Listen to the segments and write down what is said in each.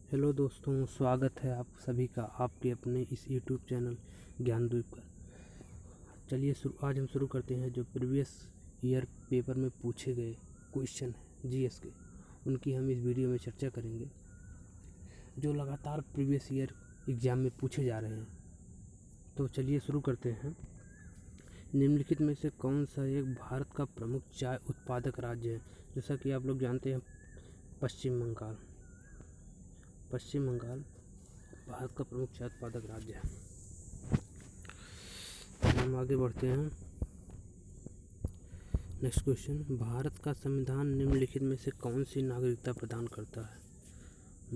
Hello दोस्तों, स्वागत है आप सभी का आपके अपने इस यूट्यूब चैनल ज्ञानद्वीप पर। चलिए आज हम शुरू करते हैं। जो प्रीवियस ईयर पेपर में पूछे गए क्वेश्चन हैं जीएस के, उनकी हम इस वीडियो में चर्चा करेंगे, जो लगातार प्रीवियस ईयर एग्ज़ाम में पूछे जा रहे हैं। तो चलिए शुरू करते हैं। निम्नलिखित में से कौन सा एक भारत का प्रमुख चाय उत्पादक राज्य है? जैसा कि आप लोग जानते हैं, पश्चिम बंगाल भारत का प्रमुख चाय उत्पादक राज्य है। हम आगे बढ़ते हैं। नेक्स्ट क्वेश्चन, भारत का संविधान निम्नलिखित में से कौन सी नागरिकता प्रदान करता है?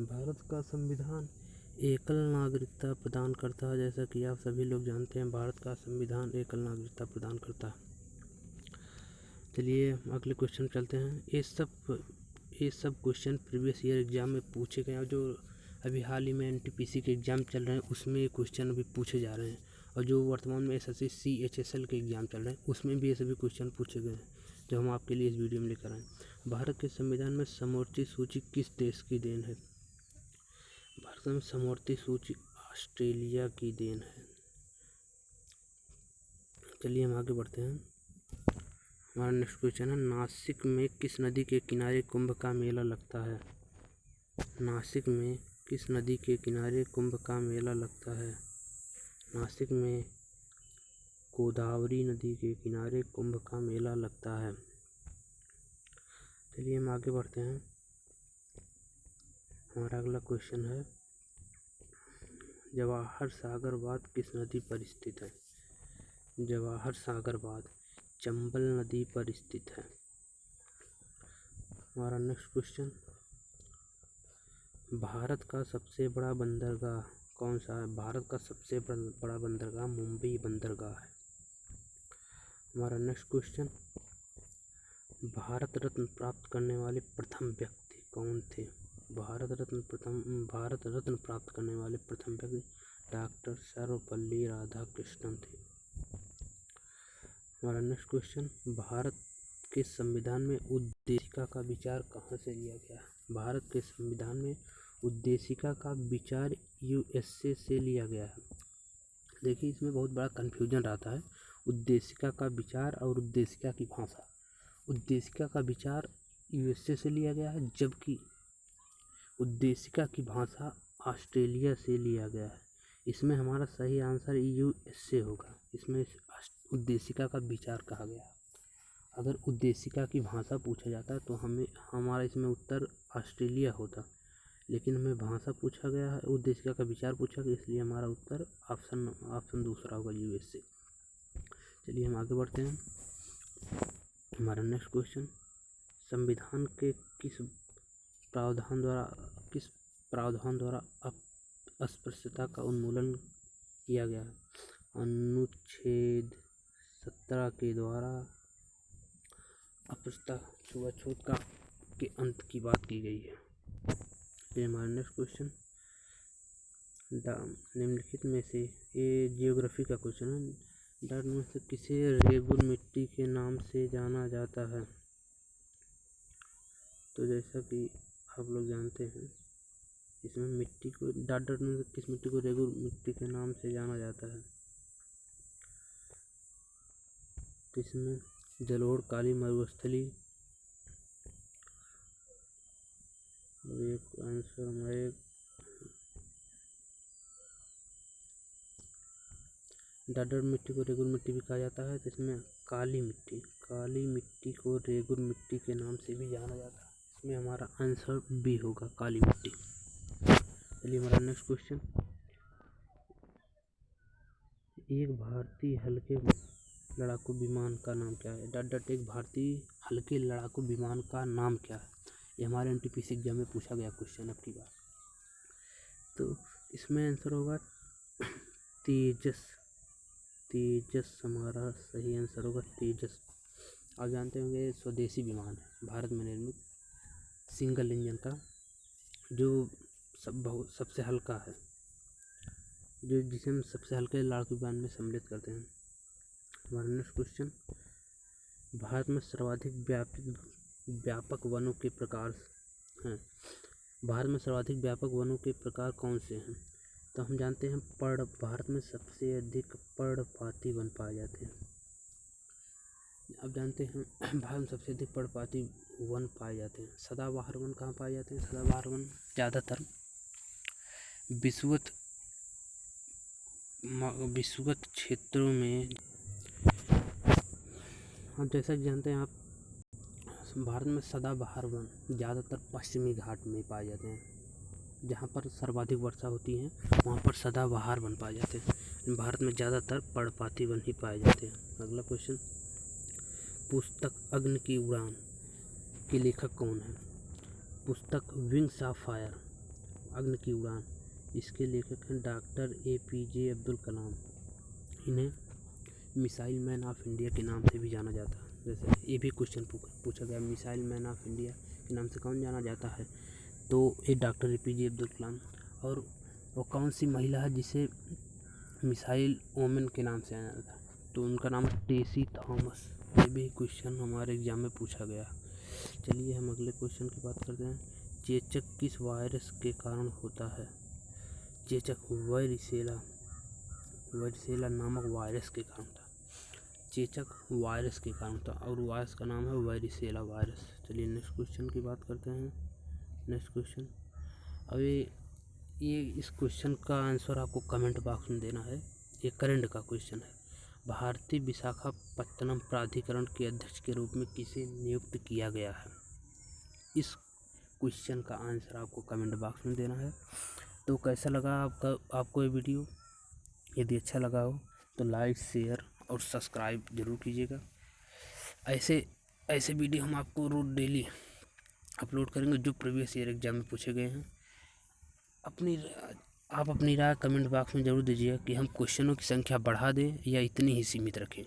भारत का संविधान एकल नागरिकता प्रदान करता है। जैसा कि आप सभी लोग जानते हैं, भारत का संविधान एकल नागरिकता प्रदान करता है। चलिए अगले क्वेश्चन चलते हैं। ये सब क्वेश्चन प्रीवियस ईयर एग्जाम में पूछे गए हैं। जो अभी हाल ही में एनटीपीसी के एग्ज़ाम चल रहे हैं, उसमें ये क्वेश्चन अभी पूछे जा रहे हैं। और जो वर्तमान में एसएससी CHSL के एग्ज़ाम चल रहे हैं, उसमें भी ये सभी क्वेश्चन पूछे गए हैं, जो हम आपके लिए इस वीडियो में लेकर आए। भारत के संविधान में समवर्ती सूची किस देश की देन है? भारत में समवर्ती सूची ऑस्ट्रेलिया की देन है। चलिए हम आगे बढ़ते हैं। हमारा नेक्स्ट क्वेश्चन है, नासिक में किस नदी के किनारे कुंभ का मेला लगता है? नासिक में किस नदी के किनारे कुंभ का मेला लगता है? नासिक में गोदावरी नदी के किनारे कुंभ का मेला लगता है। चलिए हम आगे बढ़ते हैं। हमारा अगला क्वेश्चन है, जवाहर सागर बांध किस नदी पर स्थित है? जवाहर सागर बांध चंबल नदी पर स्थित है। हमारा नेक्स्ट क्वेश्चन, भारत का सबसे बड़ा बंदरगाह कौन सा है? भारत का सबसे बड़ा बंदरगाह मुंबई बंदरगाह है। हमारा नेक्स्ट क्वेश्चन, भारत रत्न प्राप्त करने वाले प्रथम व्यक्ति कौन थे? भारत रत्न प्राप्त करने वाले प्रथम व्यक्ति डॉक्टर सर्वपल्ली राधाकृष्णन थे। हमारा नेक्स्ट क्वेश्चन, भारत के संविधान में उद्देशिका का विचार कहाँ से लिया गया? भारत के संविधान में उद्देशिका का विचार USA से लिया गया है। देखिए, इसमें बहुत बड़ा कन्फ्यूजन रहता है, उद्देशिका का विचार और उद्देशिका की भाषा। उद्देशिका का विचार USA से लिया गया है, जबकि उद्देशिका की भाषा ऑस्ट्रेलिया से लिया गया है। इसमें हमारा सही आंसर USA होगा। इसमें उद्देशिका का विचार कहा गया है। अगर उद्देशिका की भाषा पूछा जाता तो हमारा इसमें उत्तर ऑस्ट्रेलिया होता, लेकिन हमें भाषा पूछा गया है, उद्देशिका का विचार पूछा गया, इसलिए हमारा उत्तर ऑप्शन दूसरा होगा, USA। चलिए हम आगे बढ़ते हैं। हमारा नेक्स्ट क्वेश्चन, संविधान के किस प्रावधान द्वारा अस्पृश्यता का उन्मूलन किया गया? अनुच्छेद 17 के द्वारा अस्पृश्यता छुआछूत के अंत की बात की गई है। ये हमारा नेक्स्ट क्वेश्चन, निम्नलिखित में से ये जियोग्राफी का क्वेश्चन है, डाट में से किसे रेगुर मिट्टी के नाम से जाना जाता है? तो जैसा कि आप लोग जानते हैं, इसमें मिट्टी को डाट में से किस मिट्टी को रेगुर मिट्टी के नाम से जाना जाता है? तो इसमें जलोढ़, काली मरुस्थली, एक आंसर हमारे डाडर मिट्टी को रेगुर मिट्टी भी कहा जाता है। तो इसमें काली मिट्टी को रेगुर मिट्टी के नाम से भी जाना जाता है। इसमें हमारा आंसर बी होगा, काली मिट्टी। चलिए हमारा नेक्स्ट क्वेश्चन, एक भारतीय हल्के लड़ाकू विमान का नाम क्या है? एक भारतीय हल्के लड़ाकू विमान का नाम क्या है? ये हमारे एनटीपीसी एग्जाम में पूछा गया क्वेश्चन अब की बार। तो इसमें आंसर होगा तेजस हमारा सही आंसर होगा, तेजस। आप जानते होंगे स्वदेशी विमान है, भारत में निर्मित सिंगल इंजन का, जो सबसे हल्का है, जिसे हम सबसे हल्के लड़ाकू विमान में सम्मिलित करते हैं। हमारा नेक्स्ट क्वेश्चन, भारत में सर्वाधिक व्यापक वनों के प्रकार हैं। भारत में सर्वाधिक व्यापक वनों के प्रकार कौन से हैं? तो हम जानते हैं भारत में सबसे अधिक पर्णपाती वन पाए जाते हैं। अब जानते हैं भारत में सबसे अधिक पर्णपाती वन पाए जाते हैं। सदाबहार वन कहाँ पाए जाते हैं? सदाबहार वन ज़्यादातर विषुवत क्षेत्रों में। अब जैसा कि जानते हैं आप, भारत में सदाबहार वन ज़्यादातर पश्चिमी घाट में पाए जाते हैं। जहाँ पर सर्वाधिक वर्षा होती है वहाँ पर सदाबहार वन पाए जाते हैं। भारत में ज़्यादातर पर्णपाती वन ही पाए जाते हैं। अगला क्वेश्चन, पुस्तक अग्नि की उड़ान के लेखक कौन है? पुस्तक विंग्स ऑफ फायर, अग्नि की उड़ान, इसके लेखक हैं डॉक्टर APJ अब्दुल कलाम। इन्हें मिसाइल मैन ऑफ इंडिया के नाम से भी जाना जाता है। जैसे ये भी क्वेश्चन पूछा गया, मिसाइल मैन ऑफ इंडिया के नाम से कौन जाना जाता है? तो ये डॉक्टर APJ अब्दुल कलाम। और वो कौन सी महिला है जिसे मिसाइल वोमेन के नाम से जाना जाता है? तो उनका नाम है टेसी थॉमस। ये भी क्वेश्चन हमारे एग्जाम में पूछा गया। चलिए हम अगले क्वेश्चन की बात करते हैं। चेचक किस वायरस के कारण होता है? चेचक वारिसेला नामक वायरस के कारण था। चेचक वायरस के कारण था और वायरस का नाम है वारिसेला वायरस। चलिए नेक्स्ट क्वेश्चन की बात करते हैं। नेक्स्ट क्वेश्चन, अब ये इस क्वेश्चन का आंसर आपको कमेंट बॉक्स में देना है। ये करंट का क्वेश्चन है। भारतीय विशाखापत्तनम प्राधिकरण के अध्यक्ष के रूप में किसे नियुक्त किया गया है? इस क्वेश्चन का आंसर आपको कमेंट बॉक्स में देना है। तो कैसा लगा आपको ये वीडियो? यदि अच्छा लगा हो तो लाइक, शेयर और सब्सक्राइब जरूर कीजिएगा। ऐसे वीडियो हम आपको रोज डेली अपलोड करेंगे जो प्रीवियस ईयर एग्जाम में पूछे गए हैं। आप अपनी राय कमेंट बॉक्स में ज़रूर दीजिएगा कि हम क्वेश्चनों की संख्या बढ़ा दें या इतनी ही सीमित रखें।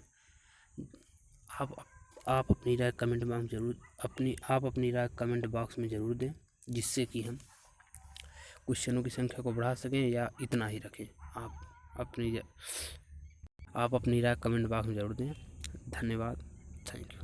आप अपनी राय कमेंट बॉक्स में ज़रूर दें, जिससे कि हम क्वेश्चनों की संख्या को बढ़ा सकें या इतना ही रखें। आप अपनी राय कमेंट बॉक्स में ज़रूर दें। धन्यवाद, थैंक यू।